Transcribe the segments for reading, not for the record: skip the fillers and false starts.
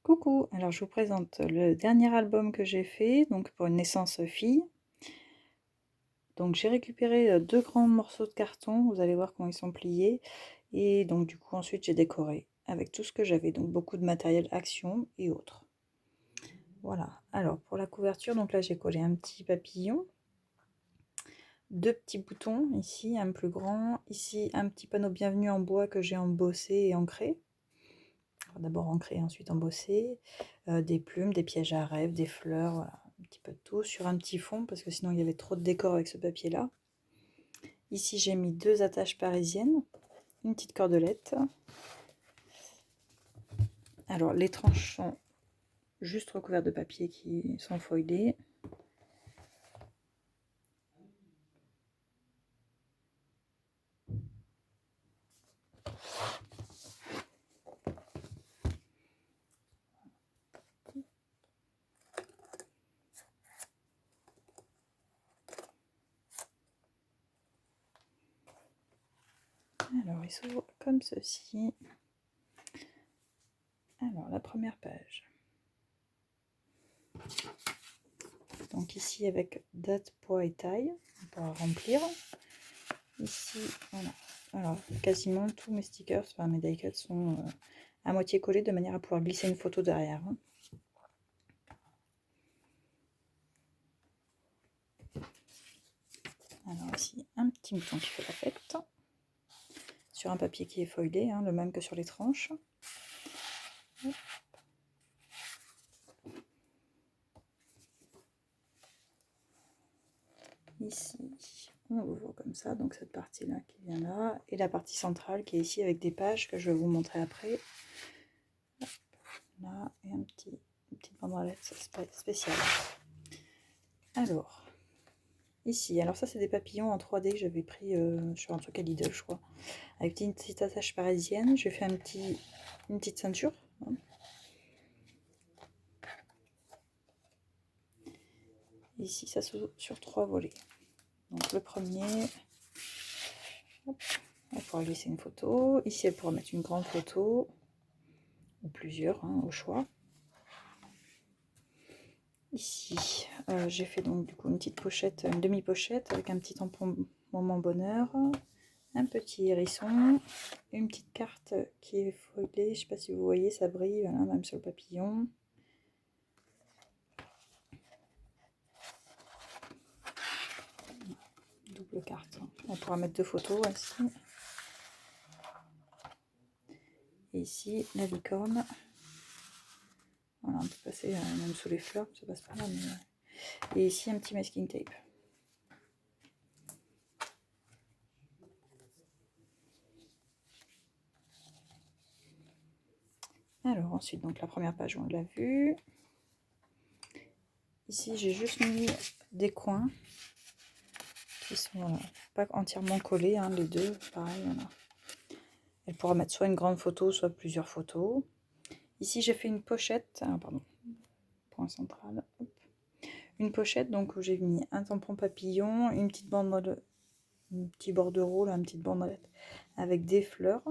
Coucou, alors je vous présente le dernier album que j'ai fait, donc pour une naissance fille. Donc j'ai récupéré deux grands morceaux de carton, vous allez voir comment ils sont pliés. Et donc du coup ensuite j'ai décoré avec tout ce que j'avais, donc beaucoup de matériel action et autres. Voilà, alors pour la couverture, donc là j'ai collé un petit papillon, deux petits boutons, ici un plus grand, ici un petit panneau bienvenue en bois que j'ai embossé et ancré. D'abord ancré, ensuite embossé, des plumes, des pièges à rêve, des fleurs, voilà, un petit peu de tout sur un petit fond parce que sinon il y avait trop de décor avec ce papier là. Ici j'ai mis deux attaches parisiennes, une petite cordelette. Alors les tranches sont juste recouvertes de papier qui sont foilés. Alors, il s'ouvre comme ceci. Alors, la première page. Donc ici, avec date, poids et taille, on pourra remplir. Ici, voilà. Alors, quasiment tous mes stickers, enfin mes die cuts sont à moitié collés de manière à pouvoir glisser une photo derrière. Alors ici, un petit mouton qui fait la fête. Sur un papier qui est foilé, le même que sur les tranches. Hop. Ici, on l'ouvre comme ça, donc cette partie-là qui vient là, et la partie centrale qui est ici avec des pages que je vais vous montrer après. Hop, là, et une petite bandelette spéciale. Alors, ici, alors ça c'est des papillons en 3D que j'avais pris sur un truc à Lidl, je crois. Avec une petite attache parisienne, j'ai fait une petite ceinture. Ici, ça s'ouvre sur 3 volets. Donc le premier, hop, on pourra glisser une photo. Ici, elle pourra mettre une grande photo, ou plusieurs, au choix. Ici, j'ai fait donc du coup une petite pochette, une demi-pochette avec un petit tampon moment bonheur, un petit hérisson, une petite carte qui est foilée, je ne sais pas si vous voyez, ça brille, voilà, même sur le papillon. Double carte, on pourra mettre deux photos ici. Et ici, la licorne. Voilà, on peut passer même sous les fleurs, ça passe pas là. Mais... Et ici, un petit masking tape. Alors ensuite, donc la première page, on l'a vu. Ici, j'ai juste mis des coins qui sont pas entièrement collés, les deux, pareil. Voilà. Elle pourra mettre soit une grande photo, soit plusieurs photos. Ici, j'ai fait une pochette, pardon, point central. Hop. Une pochette, donc où j'ai mis un tampon papillon, une petite bande, un petit bordereau, là, une petite bandelette avec des fleurs.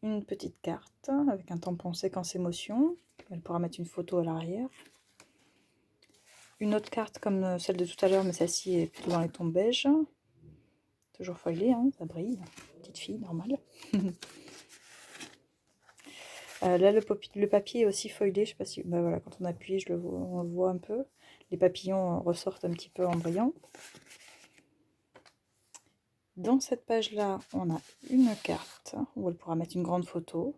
Une petite carte avec un tampon séquence émotion. Elle pourra mettre une photo à l'arrière. Une autre carte comme celle de tout à l'heure, mais celle-ci est plutôt dans les tons beige. Toujours foilée, ça brille. Petite fille, normale. Là, le papier est aussi foilé. Je sais pas si... Ben voilà, quand on appuie, on le voit un peu. Les papillons ressortent un petit peu en brillant. Dans cette page-là, on a une carte où elle pourra mettre une grande photo.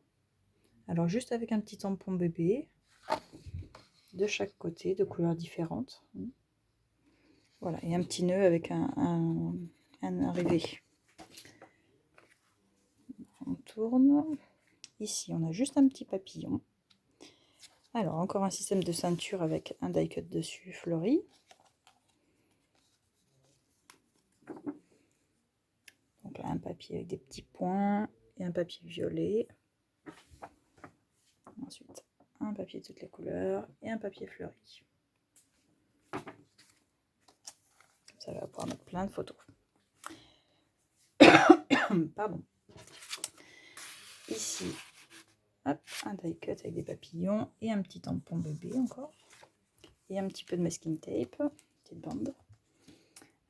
Alors, juste avec un petit tampon bébé. De chaque côté, de couleurs différentes. Voilà, et un petit nœud avec un rivet. On tourne. Ici, on a juste un petit papillon. Alors, encore un système de ceinture avec un die cut dessus fleuri. Donc là, un papier avec des petits points et un papier violet. Ensuite, un papier de toutes les couleurs et un papier fleuri. Ça va pouvoir mettre plein de photos. Pardon. Ici, Hop, un die cut avec des papillons et un petit tampon bébé encore. Et un petit peu de masking tape, petite bande.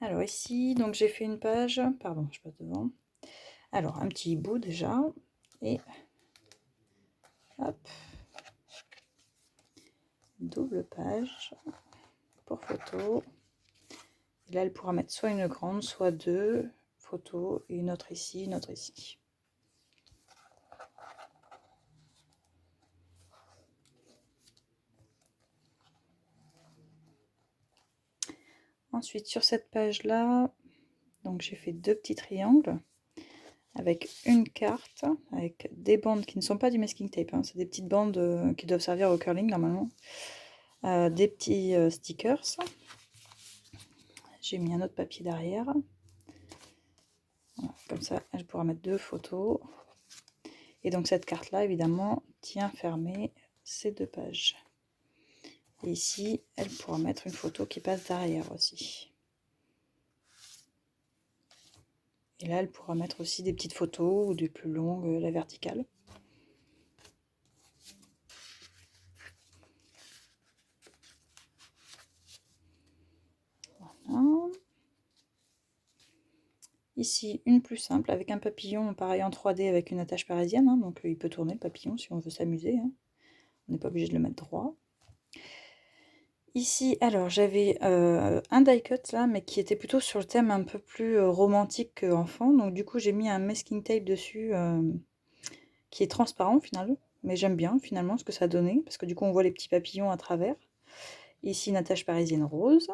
Alors ici, donc j'ai fait une page, pardon, je passe devant. Alors un petit bout déjà, et hop, double page pour photo. Et là, elle pourra mettre soit une grande, soit deux photos, et une autre ici, une autre ici. Ensuite, sur cette page-là, donc j'ai fait deux petits triangles avec une carte, avec des bandes qui ne sont pas du masking tape, hein, c'est des petites bandes qui doivent servir au curling normalement. Des petits stickers. J'ai mis un autre papier derrière. Voilà, comme ça, elle pourra mettre deux photos. Et donc cette carte-là, évidemment, tient fermée ces deux pages. Et ici, elle pourra mettre une photo qui passe derrière aussi. Et là, elle pourra mettre aussi des petites photos ou des plus longues, la verticale. Voilà. Ici, une plus simple avec un papillon, pareil en 3D avec une attache parisienne. Hein, donc il peut tourner le papillon si on veut s'amuser. Hein. On n'est pas obligé de le mettre droit. Ici, alors j'avais un die cut là, mais qui était plutôt sur le thème un peu plus romantique qu'enfant. Donc du coup, j'ai mis un masking tape dessus qui est transparent finalement. Mais j'aime bien finalement ce que ça a donné, parce que du coup, on voit les petits papillons à travers. Ici, une attache parisienne rose.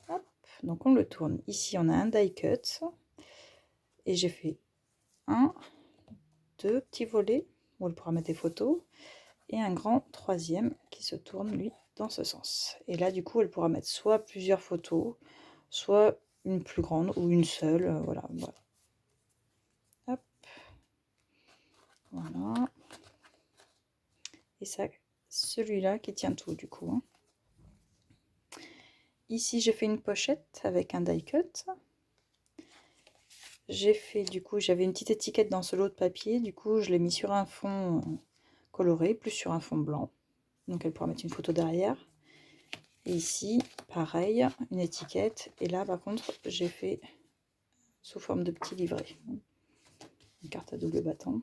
Hop, donc on le tourne. Ici, on a un die cut. Et j'ai fait deux petits volets où elle pourra mettre des photos. Et un grand troisième qui se tourne, lui, dans ce sens. Et là, du coup, elle pourra mettre soit plusieurs photos, soit une plus grande ou une seule. Voilà. Hop. Voilà. Et ça, celui-là qui tient tout, du coup. Hein. Ici, j'ai fait une pochette avec un die cut. J'ai fait, du coup, j'avais une petite étiquette dans ce lot de papier. Du coup, je l'ai mis sur un fond coloré, plus sur un fond blanc. Donc, elle pourra mettre une photo derrière. Et ici, pareil, une étiquette. Et là, par contre, j'ai fait sous forme de petit livret. Une carte à double battant.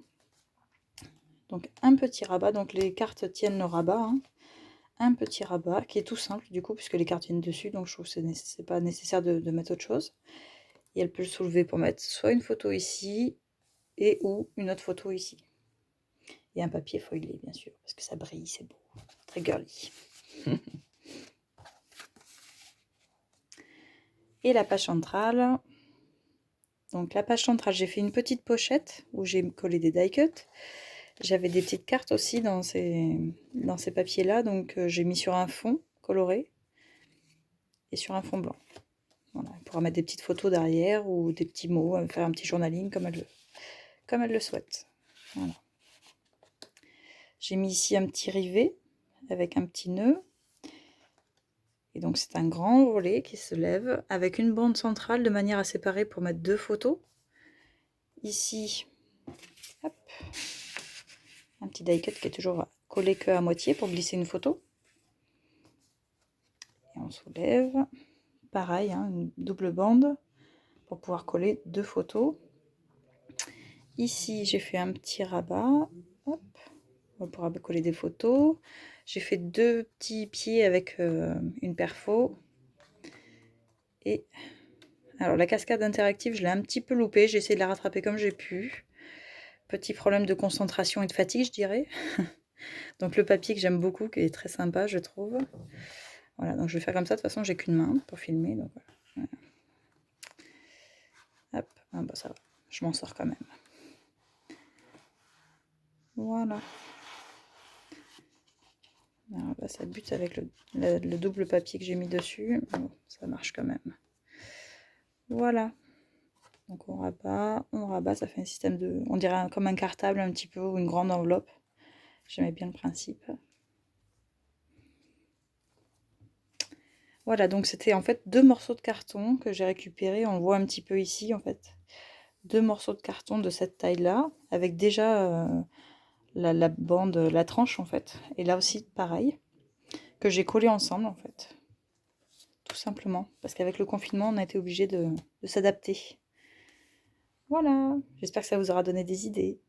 Donc un petit rabat, donc les cartes tiennent le rabat. Hein. Un petit rabat qui est tout simple du coup, puisque les cartes viennent dessus, donc je trouve que c'est pas nécessaire de mettre autre chose. Et elle peut le soulever pour mettre soit une photo ici, et ou une autre photo ici. Et un papier foilé, bien sûr, parce que ça brille, c'est beau. Très girly. Et la page centrale. Donc la page centrale, j'ai fait une petite pochette où j'ai collé des die cuts. J'avais des petites cartes aussi dans ces papiers-là, donc j'ai mis sur un fond coloré et sur un fond blanc. Voilà, elle pourra mettre des petites photos derrière ou des petits mots, faire un petit journaling comme elle le souhaite. Voilà. J'ai mis ici un petit rivet avec un petit nœud. Et donc c'est un grand volet qui se lève avec une bande centrale de manière à séparer pour mettre deux photos. Ici, hop, un petit die cut qui est toujours collé que à moitié pour glisser une photo. Et on soulève. Pareil, hein, une double bande pour pouvoir coller deux photos. Ici, j'ai fait un petit rabat. Hop, on pourra coller des photos. J'ai fait deux petits pieds avec une perfo. Et alors la cascade interactive, je l'ai un petit peu loupée. J'ai essayé de la rattraper comme j'ai pu. Petit problème de concentration et de fatigue, je dirais. Donc le papier que j'aime beaucoup, qui est très sympa, je trouve. Voilà, donc je vais faire comme ça. De toute façon, j'ai qu'une main pour filmer. Donc voilà. Hop, ah bah ça va. Je m'en sors quand même. Voilà. Alors là, ça bute avec le double papier que j'ai mis dessus. Bon, ça marche quand même. Voilà. Donc on rabat, ça fait un système de... On dirait comme un cartable un petit peu, ou une grande enveloppe. J'aimais bien le principe. Voilà, donc c'était en fait deux morceaux de carton que j'ai récupérés. On le voit un petit peu ici en fait. Deux morceaux de carton de cette taille-là, avec déjà la bande, la tranche en fait. Et là aussi pareil, que j'ai collé ensemble en fait. Tout simplement. Parce qu'avec le confinement, on a été obligé de s'adapter. Voilà, j'espère que ça vous aura donné des idées.